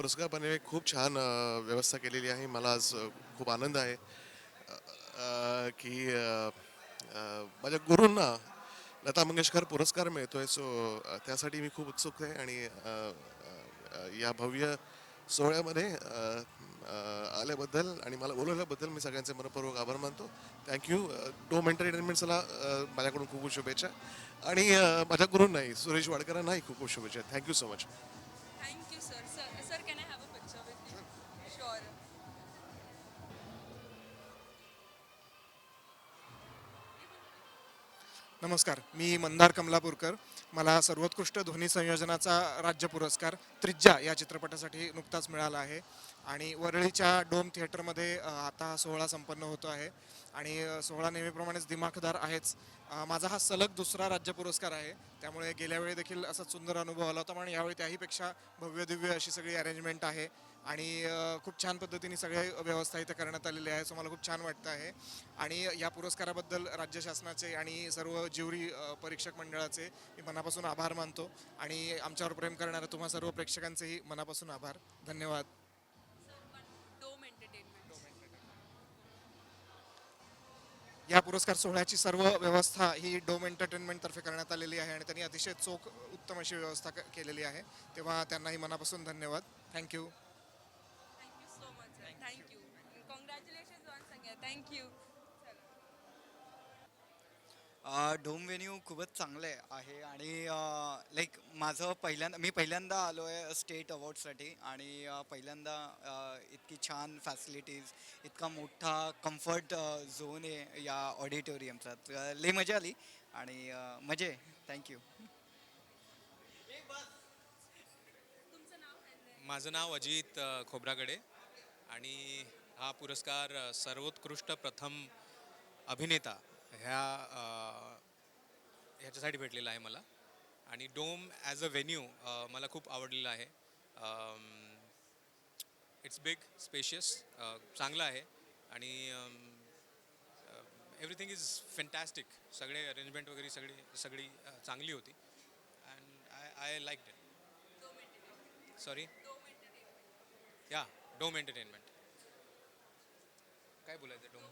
पुरस्कार पाहणे खूप छान व्यवस्था केलेली आहे. मला आज खूप आनंद आहे की माझ्या गुरूंना लता मंगेशकर पुरस्कार मिळतोय. सो त्यासाठी मी खूप उत्सुक आहे आणि या भव्य सोहळ्यामध्ये आल्याबद्दल आणि मला बोलवल्याबद्दल मी सगळ्यांचे मनपूर्वक आभार मानतो. थँक्यू. डोम एंटरटेनमेंट्सला माझ्याकडून खूप खूप शुभेच्छा आणि माझ्या गुरूंनाही सुरेश वाडकरांनाही खूप खूप शुभेच्छा. Thank you so much. Thank you, sir. Sir, can I have a picture with you? Sure. नमस्कार, मी मंदार कमलापूरकर. मला सर्वोत्कृष्ट ध्वनी संयोजनाचा राज्य पुरस्कार त्रिज्या या चित्रपटासाठी नुकताच मिळाला आहे आणि वरळीच्या डोम थिएटरमध्ये आता हा सोहळा संपन्न होतो आहे आणि सोहळा नेहमीप्रमाणेच दिमाखदार आहेच. माझा हा सलग दुसरा राज्य पुरस्कार आहे, त्यामुळे गेल्या वेळी देखील असाच सुंदर अनुभव आला होता. पण यावेळी त्याहीपेक्षा भव्य दिव्य अशी सगळी अरेंजमेंट आहे आणि खूप छान पद्धतीने सगळे व्यवस्था इथे करण्यात आलेली आहे. सो मला खूप छान वाटतं आहे आणि या पुरस्काराबद्दल राज्य शासनाचे आणि सर्व ज्युरी परीक्षक मंडळाचे मी मनापासून आभार मानतो आणि आमच्यावर प्रेम करणाऱ्या तुम्हा सर्व प्रेक्षकांचेही मनापासून आभार. धन्यवाद. Dome Entertainment. या पुरस्कार सोहळ्याची सर्व व्यवस्था ही डोम एंटरटेनमेंटतर्फे करण्यात आलेली आहे आणि त्यांनी अतिशय चोख उत्तम अशी व्यवस्था केलेली आहे. तेव्हा त्यांनाही मनापासून धन्यवाद. Thank you. Thank you so much, sir. Thank you. And congratulations once again. Thank you. Dome venue खूपच चांगलं आहे आणि लाईक मी पहिल्यांदा आलो आहे स्टेट अवॉर्डसाठी आणि पहिल्यांदा इतकी छान फॅसिलिटीज, इतका मोठा कम्फर्ट झोन आहे या ऑडिटोरियमचा. लई मजा आली आणि मजा आहे. थँक्यू. माझं नाव अजित खोब्रागडे आणि हा पुरस्कार सर्वोत्कृष्ट प्रथम अभिनेता ह्याच्यासाठी भेटलेला आहे मला. आणि डोम ॲज अ व्हेन्यू मला खूप आवडलेलं आहे. इट्स बिग, स्पेशियस, चांगलं आहे आणि एव्हरीथिंग इज फॅन्टॅस्टिक. सगळे अरेंजमेंट वगैरे सगळी चांगली होती and I like it. Sorry, या डोम एंटरटेनमेंट. काय बोलायचं? डोम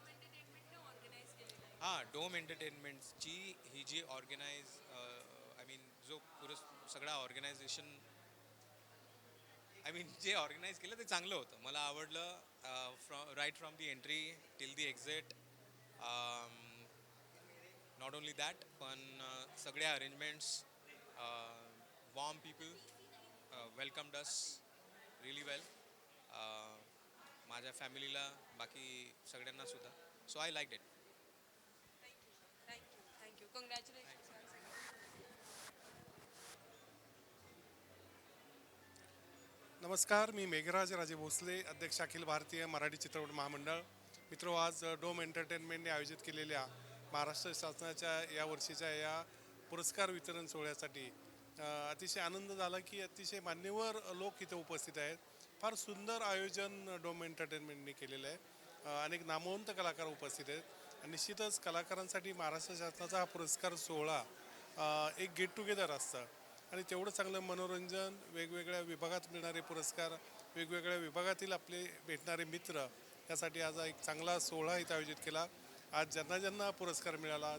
हां, डोम एंटरटेनमेंटची ही जी ऑर्गनाईज आय मीन जो सगळा ऑर्गनायझेशन जे ऑर्गनाईज केलं ते चांगलं होतं. मला आवडलं right from the entry till the exit. Not only that पण सगळ्या arrangements, warm people welcomed us really well. माझ्या फॅमिलीला, बाकी सगळ्यांना सुद्धा. So I like it. Thank you. Congratulations once again. नमस्कार, मी मेघराज राजे भोसले, अध्यक्ष अखिल भारतीय मराठी चित्रपट महामंडळ. मित्र, आज डोम एंटरटेनमेंटने आयोजित केलेल्या महाराष्ट्र शासनाच्या या वर्षीच्या या पुरस्कार वितरण सोहळ्यासाठी अतिशय आनंद झाला की अतिशय मान्यवर लोक इथे उपस्थित आहेत. फार सुंदर आयोजन डोम एंटरटेनमेंटने केलेलं आहे. अनेक नामवंत कलाकार उपस्थित आहेत आणि निश्चितच कलाकारांसाठी महाराष्ट्र शासनाचा हा पुरस्कार सोहळा एक गेट टुगेदर असतं आणि तेवढं चांगलं मनोरंजन, वेगवेगळ्या विभागात मिळणारे पुरस्कार, वेगवेगळ्या विभागातील आपले भेटणारे मित्र, यासाठी आज एक चांगला सोहळा इथं आयोजित केला. आज ज्यांना ज्यांना पुरस्कार मिळाला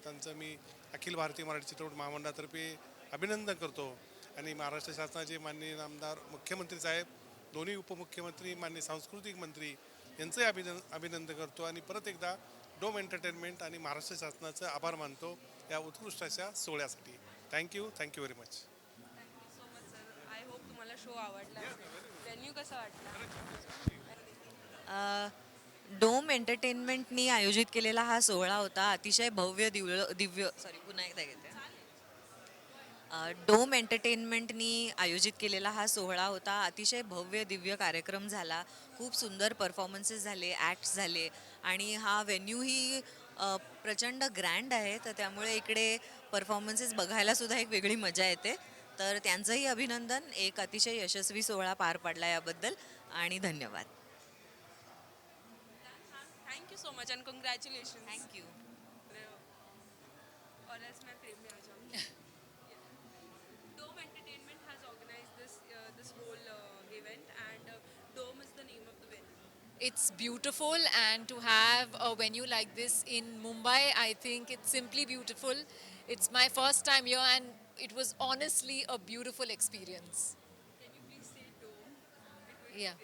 त्यांचं मी अखिल भारतीय मराठी चित्रपट महामंडळातर्फे अभिनंदन करतो आणि महाराष्ट्र शासनाचे माननीय आमदार, मुख्यमंत्री साहेब, दोन्ही उपमुख्यमंत्री, माननीय सांस्कृतिक मंत्री यांचंही अभिनंदन करतो आणि परत एकदा डोम एंटरटेनमेंट आणि महाराष्ट्र शासनाचं आभार मानतो या उत्कृष्ट अशा सोहळ्यासाठी. Thank you very much. Thank you so much sir. I hope तुम्हाला शो आवडला असेल. व्हेन्यू कसा वाटला? डोम एंटरटेनमेंटनी आयोजित केलेला हा सोहळा होता अतिशय भव्य दिव्य पुन्हा एकदा घेते. डोम एंटरटेनमेंटनी आयोजित केलेला हा सोहळा होता अतिशय भव्य दिव्य कार्यक्रम झाला. खूप सुंदर परफॉर्मन्सेस झाले, ॲक्ट्स झाले आणि हा व्हेन्यूही प्रचंड ग्रँड आहे, तर त्यामुळे इकडे परफॉर्मन्सेस बघायला सुद्धा एक वेगळी मजा येते. तर त्यांचंही अभिनंदन. एक अतिशय यशस्वी सोहळा पार पडला याबद्दल आणि धन्यवाद. Thank you so much end congratulation. Thank you. और else मैं प्रेम में आ जाऊंगी. Dome Entertainment has organized this whole event it's beautiful, and to have a venue like this in Mumbai, I think it's simply beautiful. It's my first time here, and it was honestly a beautiful experience. Yeah.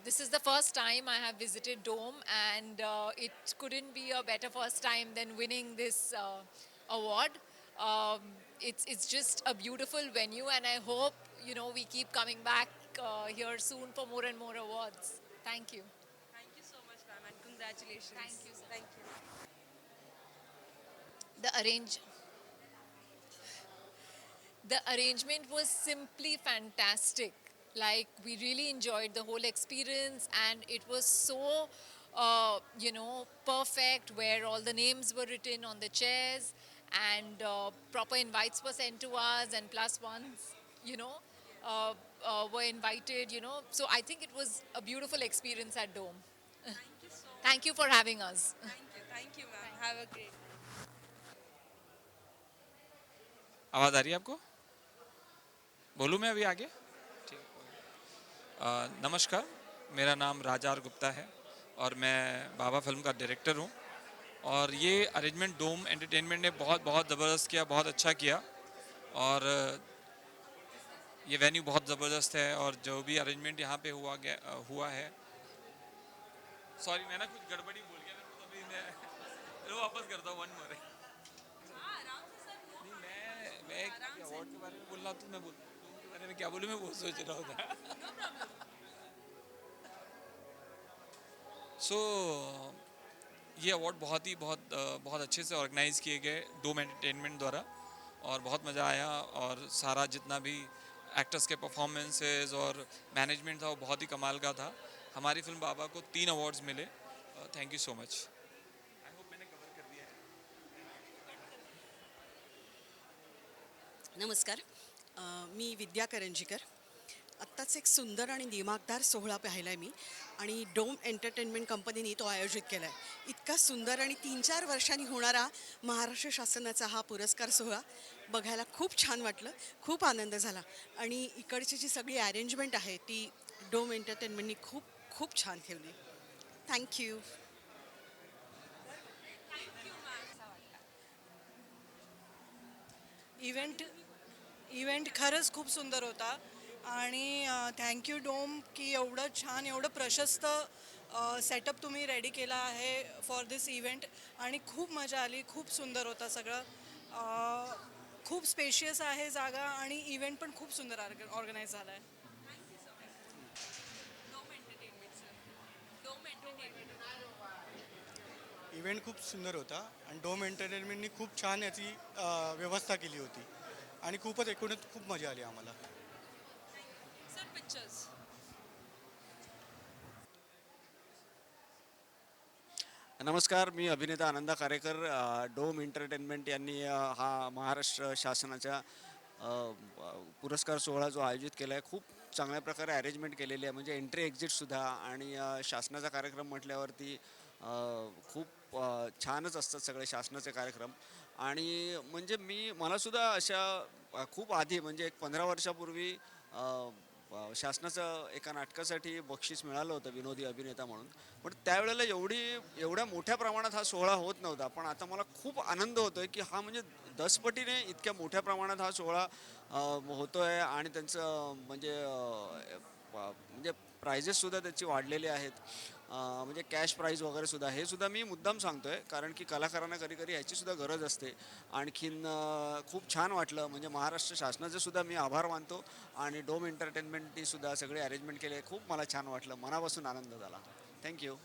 This is the first time I have visited Dome, and it couldn't be a better first time than winning this award. Um, it's just a beautiful venue, and I hope we keep coming back here soon for more and more awards. Thank you. Thank you so much, ma'am, and congratulations. Thank you. Thank you. The arrange the arrangement was simply fantastic. Like, we really enjoyed the whole experience, and it was so perfect, where all the names were written on the chairs, and proper invites were sent to us, and plus ones you know were invited. So I think it was a beautiful experience at Dome. Thank you so much. Thank you for having us. Thank you, ma'am. Have a great. आवाज़ आ रही है आपको? बोलूँ मैं अभी आगे? ठीक नमस्कार, मेरा नाम राजार गुप्ता है और मैं बाबा फिल्म का डायरेक्टर हूँ। और ये अरेंजमेंट डोम एंटरटेनमेंट ने बहुत बहुत ज़बरदस्त किया, बहुत अच्छा किया। और ये वेन्यू बहुत ज़बरदस्त है, और जो भी अरेंजमेंट यहाँ पे हुआ है। सॉरी, मैं ना कुछ गड़बड़ी बोल गया, तो अभी मैं वापस करता हूँ, वन मोर। मैं अवार्ड के बारे में बोल रहा हूँ, तो मैं के बारे में क्या बोलूँ, मैं वो सोच रहा था। सो ये अवार्ड बहुत अच्छे से ऑर्गेनाइज़ किए गए डोम एंटरटेनमेंट द्वारा, और बहुत मज़ा आया। और सारा जितना भी एक्टर्स के परफॉर्मेंसेस और मैनेजमेंट था, वो बहुत ही कमाल का था। हमारी फिल्म बाबा को 3 अवार्ड्स मिले। Thank you so much. नमस्कार, मी विद्या करंजीकर. आत्ताच एक सुंदर आणि दिमागदार सोहळा पाहिला आहे मी, आणि डोम एंटरटेनमेंट कंपनीने तो आयोजित केला आहे. इतका सुंदर आणि 3-4 वर्षांनी होणारा महाराष्ट्र शासनाचा हा पुरस्कार सोहळा बघायला खूप छान वाटलं, खूप आनंद झाला. आणि इकडची जी सगळी अरेंजमेंट आहे ती डोम एंटरटेनमेंटनी खूप खूप छान ठेवली. थँक्यू. इव्हेंट खरंच खूप सुंदर होता, आणि थँक्यू डोम की एवढं छान, एवढं प्रशस्त सेटअप तुम्ही रेडी केला आहे फॉर दिस इव्हेंट. आणि खूप मजा आली, खूप सुंदर होता सगळं. खूप स्पेशियस आहे जागा, आणि इव्हेंट पण खूप सुंदर ऑर्गनाईज झाला आहे. इव्हेंट खूप सुंदर होता, आणि डोम एंटरटेनमेंटनी खूप छान याची व्यवस्था केली होती, आणि खूपच एकूणच खूप मजा आली आम्हाला. Sir, pictures. नमस्कार, मी अभिनेता आनंदा कारेकर. डोम एंटरटेनमेंट यांनी हा महाराष्ट्र शासनाच्या पुरस्कार सोहळा जो आयोजित केला आहे, खूप चांगल्या प्रकारे अरेंजमेंट केलेली आहे. म्हणजे एंट्री एक्झिटसुद्धा, आणि शासनाचा कार्यक्रम म्हटल्यावरती खूप छानच असतात सगळे शासनाचे कार्यक्रम. आणि म्हणजे मलासुद्धा अशा खूप आधी, म्हणजे एक 15 वर्षापूर्वी शासनाचं एका नाटकासाठी बक्षीस मिळालं होतं विनोदी अभिनेता म्हणून. पण त्यावेळेला एवढ्या मोठ्या प्रमाणात हा सोहळा होत नव्हता. पण आता मला खूप आनंद होतो आहे की हा म्हणजे 10 पटीने इतक्या मोठ्या प्रमाणात हा सोहळा होतो आहे, आणि त्यांचं म्हणजे प्राइजेससुद्धा त्याची वाढलेले आहेत. म्हणजे कॅश प्राईज वगैरे सुद्धा, हे सुद्धा मी मुद्दाम सांगतो आहे, कारण की कलाकारांना कधी कधी ह्याचीसुद्धा गरज असते. आणखीन खूप छान वाटलं. म्हणजे महाराष्ट्र शासनाचे सुद्धा मी आभार मानतो, आणि डोम एंटरटेनमेंटनी सुद्धा सगळे अरेंजमेंट केले. खूप मला छान वाटलं, मनापासून आनंद झाला. थँक्यू.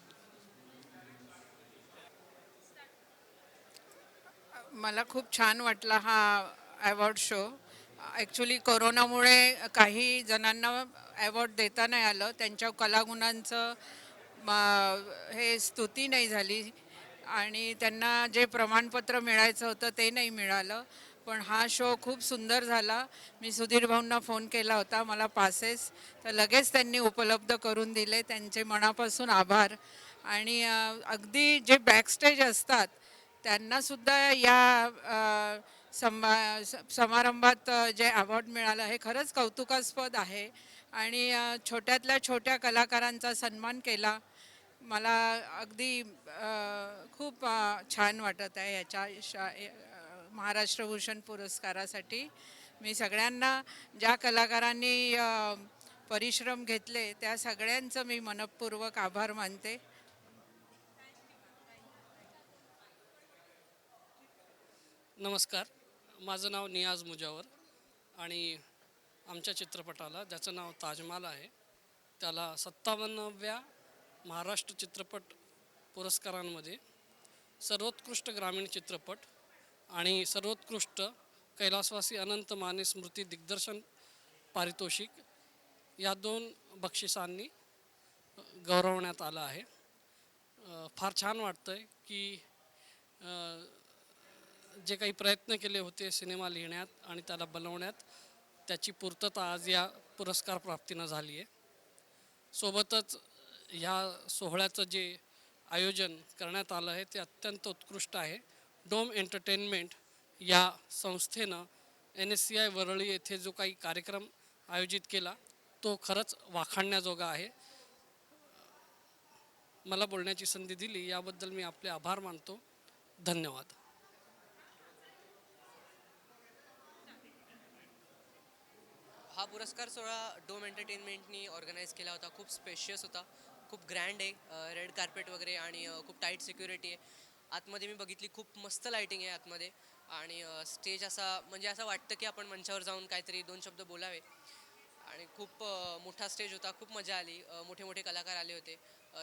मला खूप छान वाटला हा अवॉर्ड शो. ॲक्च्युली कोरोनामुळे काही जणांना अवॉर्ड देता नाही आलं, त्यांच्या कलागुणांचं हे स्तुती नाही झाली, आणि त्यांना जे प्रमाणपत्र मिळायचं होतं ते नाही मिळालं. पण हा शो खूप सुंदर झाला. मी सुधीर भाऊंना फोन केला होता मला पासेस, तर लगेच त्यांनी उपलब्ध करून दिले. त्यांचे मनापासून आभार. आणि अगदी जे बॅकस्टेज असतात त्यांनासुद्धा या समारंभात जे अवॉर्ड मिळालं हे खरंच कौतुकास्पद आहे आणि छोट्यातल्या छोट्या कलाकारांचा सन्मान केला. मला अगदी खूप छान वाटत आहे महाराष्ट्र भूषण पुरस्कारासाठी. मी सगळ्यांना, ज्या कलाकारांनी परिश्रम घेतले त्या सगळ्यांचं मी मनपूर्वक आभार मानते. नमस्कार, माझं नाव नियाज मुजावर आणि आमच्या चित्रपटाला, ज्याचं नाव ताजमहाल आहे, त्याला 57व्या महाराष्ट्र चित्रपट पुरस्कारांमध्ये सर्वोत्कृष्ट ग्रामीण चित्रपट आणि सर्वोत्कृष्ट कैलासवासी अनंत माने स्मृती दिग्दर्शन पारितोषिक या 2 बक्षिसांनी गौरवण्यात आलं आहे. फार छान वाटतं आहे की जे काही प्रयत्न केले होते सिनेमा लिहिण्यात आणि त्याला बनवण्यात, त्याची पूर्तता आज या पुरस्कार प्राप्तीनं झाली आहे. सोबतच ह्या सोहळ्याचं जे आयोजन करण्यात आलं आहे ते अत्यंत उत्कृष्ट आहे. डोम एंटरटेनमेंट या संस्थेनं NSCI वरळी येथे जो काही कार्यक्रम आयोजित केला तो खरंच वाखाणण्याजोगा आहे. मला बोलण्याची संधी दिली याबद्दल मी आपले आभार मानतो. धन्यवाद. हा पुरस्कार सोहळा डोम एंटरटेनमेंटनी ऑर्गनाईज केला होता. खूप स्पेशियस होता, खूप ग्रँड आहे. रेड कार्पेट वगैरे आणि खूप टाईट सिक्युरिटी आहे. आतमध्ये मी बघितली, खूप मस्त लाईटिंग आहे आतमध्ये आणि स्टेज असा म्हणजे असं वाटतं की आपण मंचावर जाऊन काहीतरी 2 शब्द बोलावे आणि खूप मोठा स्टेज होता. खूप मजा आली. मोठे मोठे कलाकार आले होते,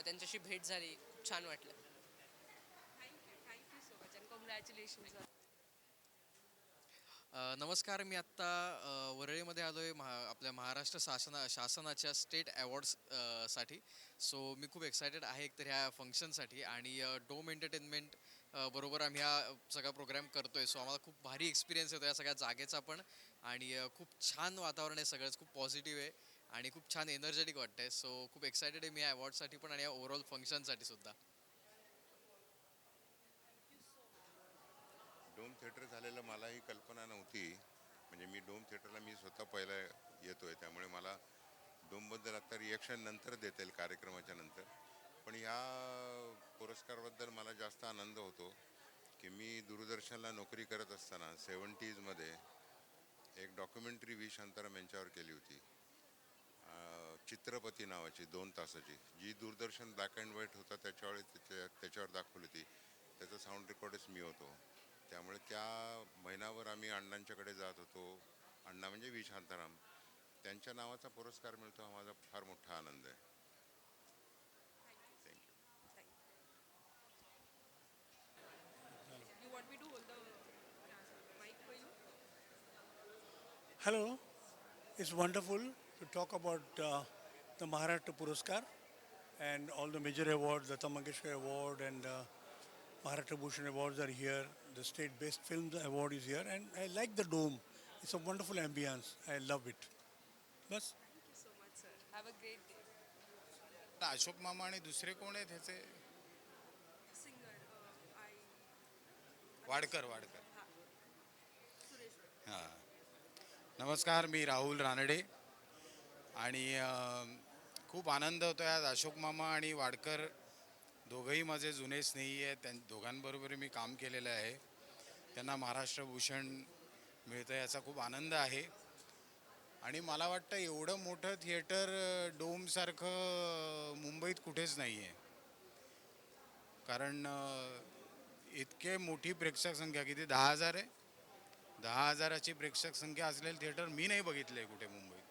त्यांच्याशी भेट झाली, खूप छान वाटलं. Thank you so much and congratulations. नमस्कार, मी आत्ता वरळीमध्ये आलो आहे आपल्या महाराष्ट्र शासनाच्या स्टेट अवॉर्ड्स साठी. सो मी खूप एक्सायटेड आहे एकतर ह्या फंक्शनसाठी आणि डोम एंटरटेनमेंट बरोबर आम्ही हा सगळा प्रोग्राम करतोय. सो आम्हाला खूप भारी एक्सपिरियन्स येतो या सगळ्या जागेचा पण आणि खूप छान वातावरण आहे, सगळंच खूप पॉझिटिव्ह आहे आणि खूप छान एनर्जेटिक वाटतंय. सो खूप एक्सायटेड आहे मी या अवॉर्डसाठी पण आणि या ओव्हरऑल फंक्शनसाठी सुद्धा. डोम थिएटर झालेलं मलाही कल्पना नव्हती. म्हणजे मी डोम थिएटरला मी स्वतः पहिला येतोय, त्यामुळे मला डोमबद्दल आता रिॲक्शन नंतर देता येईल कार्यक्रमाच्या नंतर. पण ह्या पुरस्काराबद्दल मला जास्त आनंद होतो की मी दूरदर्शनला नोकरी करत असताना 70sमध्ये एक डॉक्युमेंटरी व्ही शांताराम यांच्यावर केली होती, चित्रपती नावाची 2 तासाची, जी दूरदर्शन ब्लॅक अँड व्हाईट होता त्याच्यावर दाखवली होती. त्याचा साऊंड रेकॉर्डच मी होतो. त्यामुळे त्या महिनाभर आम्ही अण्णांच्याकडे जात होतो. अण्णा म्हणजे व्ही शांताराम, त्यांच्या नावाचा पुरस्कार मिळतो हा माझा फार मोठा आनंद आहे. You want me to hold the mic for you? Hello, it's wonderful to talk about the Maharashtra Puraskar and all the major awards. The Lata Mangeshkar Award and Maharashtra Bhushan Awards are here. The State Best Films Award is here, and I like the dome. It's a wonderful ambience. I love it. Bas. Thank you so much, sir. Have a great day. Ashok मामा आणि दुसरे कोण आहेत ह्याचे? Singer, Wadkar. हां, नमस्कार, मी राहुल रानडे आणि खूप आनंद होतो आज. अशोक मामा आणि वाडकर दोघंही माझे जुने स्नेही आहेत. दोघांबरोबर मी काम केलेलं आहे. त्यांना महाराष्ट्र भूषण मिळतं याचा खूप आनंद आहे आणि मला वाटतं एवढं मोठं थिएटर डोमसारखं मुंबईत कुठेच नाही आहे. कारण इतके मोठी प्रेक्षक संख्या, किती 10,000 आहे, 10,000ची प्रेक्षक संख्या असलेलं थिएटर मी नाही बघितलं आहे कुठे मुंबईत.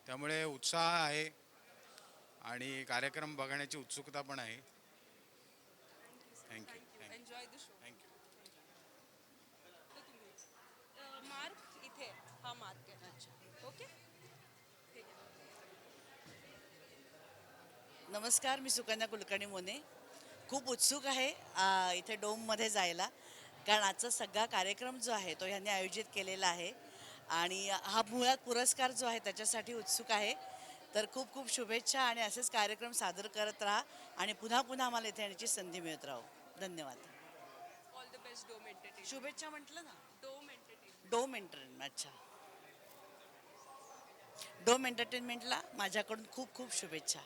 त्यामुळे उत्साह आहे आणि कार्यक्रम बघण्याची उत्सुकता पण आहे. Thank you. Enjoy the show. Thank you. Mark इथे, हा मार्क आहे. अच्छा, ओके. नमस्कार, मी सुकन्या कुलकर्णी मोने. खूप उत्सुक आहे इथे डोममध्ये जायला, कारण आजचा सगळा कार्यक्रम जो आहे तो ह्यांनी आयोजित केलेला आहे आणि हा मुळात पुरस्कार जो आहे त्याच्यासाठी उत्सुक आहे. तर खूप खूप शुभेच्छा आणि असेच कार्यक्रम सादर करत राहा आणि पुन्हा पुन्हा आम्हाला इथे येण्याची संधी मिळत राहो. धन्यवाद. All the best Dome entertainment. शुभेच्छा म्हटलं ना. Dome Dome entertainment. अच्छा, डोम एंटरटेनमेंटला माझ्याकडून खूप खूप शुभेच्छा.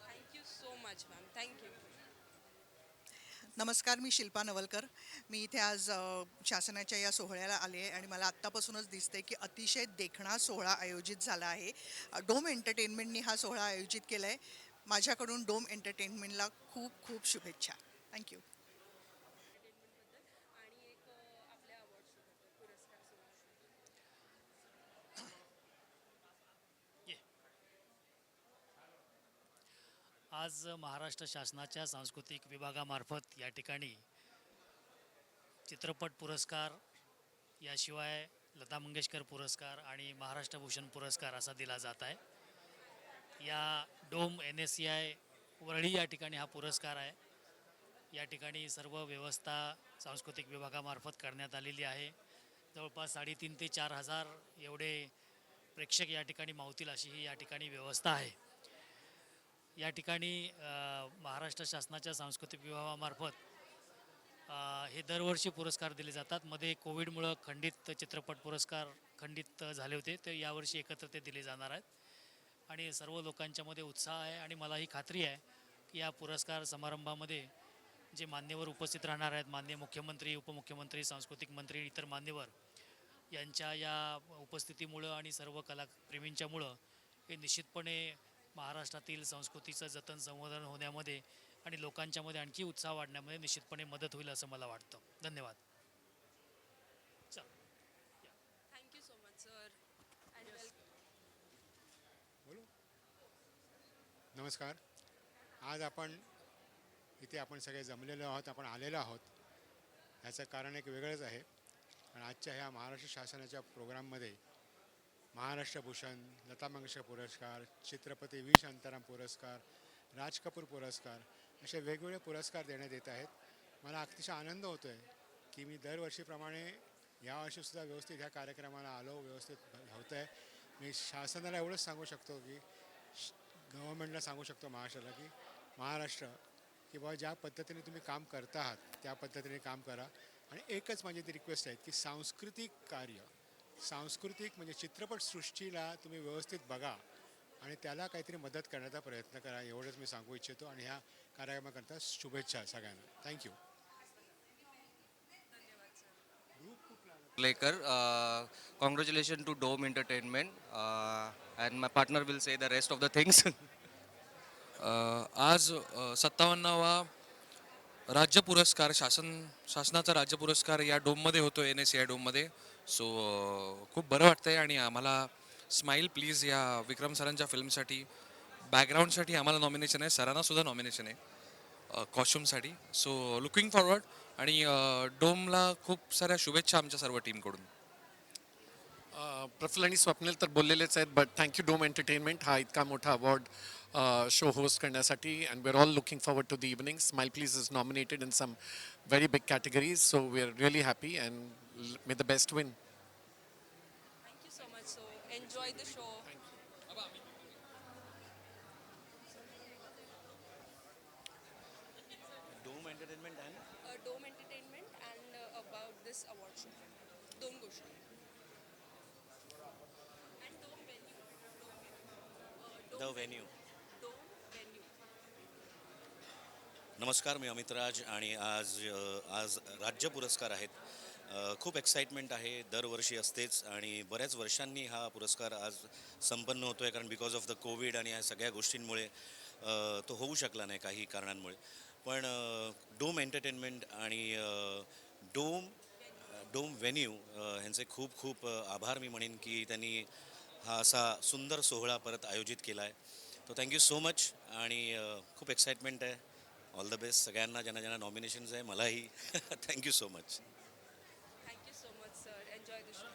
Thank you so much ma'am, thank you. नमस्कार, मी शिल्पा नवलकर. मी इथे आज शासनाच्या या सोहळ्याला आले आहे आणि मला आत्तापासूनच दिसते की अतिशय देखणा सोहळा आयोजित झाला आहे. डोम एंटरटेनमेंटनी हा सोहळा आयोजित केला आहे. माझ्याकडून डोम एंटरटेनमेंटला खूप खूप शुभेच्छा. थँक्यू. आणि एक आपल्या अवॉर्ड शोबद्दल पुरस्कार सोहळा. आज महाराष्ट्र शासनाच्या सांस्कृतिक विभागामार्फत या ठिकाणी चित्रपट पुरस्कार, याशिवाय लता मंगेशकर पुरस्कार आणि महाराष्ट्र भूषण पुरस्कार असा दिला जात आहे. या डोम NSCI वरळी या ठिकाणी हा पुरस्कार आहे. या ठिकाणी सर्व व्यवस्था सांस्कृतिक विभागामार्फत करण्यात आलेली आहे. जवळपास 3,500 ते 4,000 एवढे प्रेक्षक या ठिकाणी मावतील अशी ही या ठिकाणी व्यवस्था आहे. या ठिकाणी महाराष्ट्र शासनाच्या सांस्कृतिक विभागामार्फत हे दरवर्षी पुरस्कार दिले जातात. मध्ये कोविडमुळं खंडित चित्रपट पुरस्कार खंडित झाले होते, ते यावर्षी एकत्र ते दिले जाणार आहेत. आणि सर्व लोकांच्यामध्ये उत्साह आहे आणि मला ही खात्री आहे की या पुरस्कार समारंभामध्ये जे मान्यवर उपस्थित राहणार आहेत, माननीय मुख्यमंत्री, उपमुख्यमंत्री, सांस्कृतिक मंत्री, इतर मान्यवर यांच्या या उपस्थितीमुळं आणि सर्व कलाप्रेमींच्यामुळं हे निश्चितपणे महाराष्ट्रातील संस्कृतीचं जतन संवर्धन होण्यामध्ये आणि लोकांच्यामध्ये आणखी उत्साह वाढण्यामध्ये निश्चितपणे मदत होईल असं मला वाटतं. धन्यवाद. Thank you so much sir and welcome. नमस्कार. आज आपण सगळे जमलेलो आहोत, आपण आलेलो आहोत. ह्याचं कारण एक वेगळंच आहे. कारण आजच्या ह्या महाराष्ट्र शासनाच्या प्रोग्राममध्ये महाराष्ट्र भूषण, लता मंगेशकर पुरस्कार, चित्रपती व्ही शांताराम पुरस्कार, राज कपूर पुरस्कार असे वेगवेगळे पुरस्कार देण्यात येत आहेत. मला अतिशय आनंद होतो आहे की मी दरवर्षीप्रमाणे यावर्षीसुद्धा व्यवस्थित ह्या कार्यक्रमाला आलो, व्यवस्थित होतं आहे. मी शासनाला एवढंच सांगू शकतो की गव्हर्नमेंटला सांगू शकतो महाराष्ट्राला की महाराष्ट्र की बाबा ज्या पद्धतीने तुम्ही काम करता आहात त्या पद्धतीने काम करा. आणि एकच माझी ती रिक्वेस्ट आहे की सांस्कृतिक म्हणजे चित्रपटसृष्टीला तुम्ही व्यवस्थित बघा आणि त्याला काहीतरी मदत करण्याचा प्रयत्न करा. एवढंच मी सांगू इच्छितो आणि ह्या कार्यक्रमाकरता शुभेच्छा सगळ्यांना. Thank you. Laker, congratulations to Dome Entertainment, and my partner will say the rest of the things. आज 57वा राज्य पुरस्कार शासनाचा राज्य पुरस्कार या डोममध्ये होतो, NSCI डोममध्ये. सो खूप बरं वाटतंय आणि आम्हाला स्माईल प्लीज या विक्रम सरांच्या फिल्मसाठी बॅकग्राऊंडसाठी आम्हाला नॉमिनेशन आहे, सरांना सुद्धा नॉमिनेशन आहे कॉस्ट्युमसाठी. सो लुकिंग फॉरवर्ड आणि डोमला खूप साऱ्या शुभेच्छा आमच्या सर्व टीमकडून. प्रफुल्ल आणि स्वप्नील तर बोललेलेच आहेत, बट थँक्यू डोम एंटरटेनमेंट हा इतका मोठा अवॉर्ड शो होस्ट करण्यासाठी. And we are all looking forward to the evening. Smile Please is nominated in some very big categories, so we are really happy and may the best win. Thank you so much. So enjoy the show. Dome entertainment and Dome entertainment and about this award show. दोन गोष्टी. The venue. नमस्कार, मी अमित राज आणि आज राज्य पुरस्कार आहेत. खूप एक्साइटमेंट आहे, दरवर्षी असतेच आणि बऱ्याच वर्षांनी हा पुरस्कार आज संपन्न होतो आहे. कारण बिकॉज ऑफ द कोविड आणि ह्या सगळ्या गोष्टींमुळे तो होऊ शकला नाही काही कारणांमुळे. पण डोम एंटरटेनमेंट आणि डोम व्हेन्यू ह्यांचे खूप खूप आभार मी म्हणेन की त्यांनी हा असा सुंदर सोहळा परत आयोजित केला आहे. तो थँक्यू सो मच आणि खूप एक्साइटमेंट आहे. ऑल द बेस्ट सगळ्यांना, ज्यांना नॉमिनेशन्स आहे, मलाही. Thank you so much. Thank you so much sir. Enjoy the show.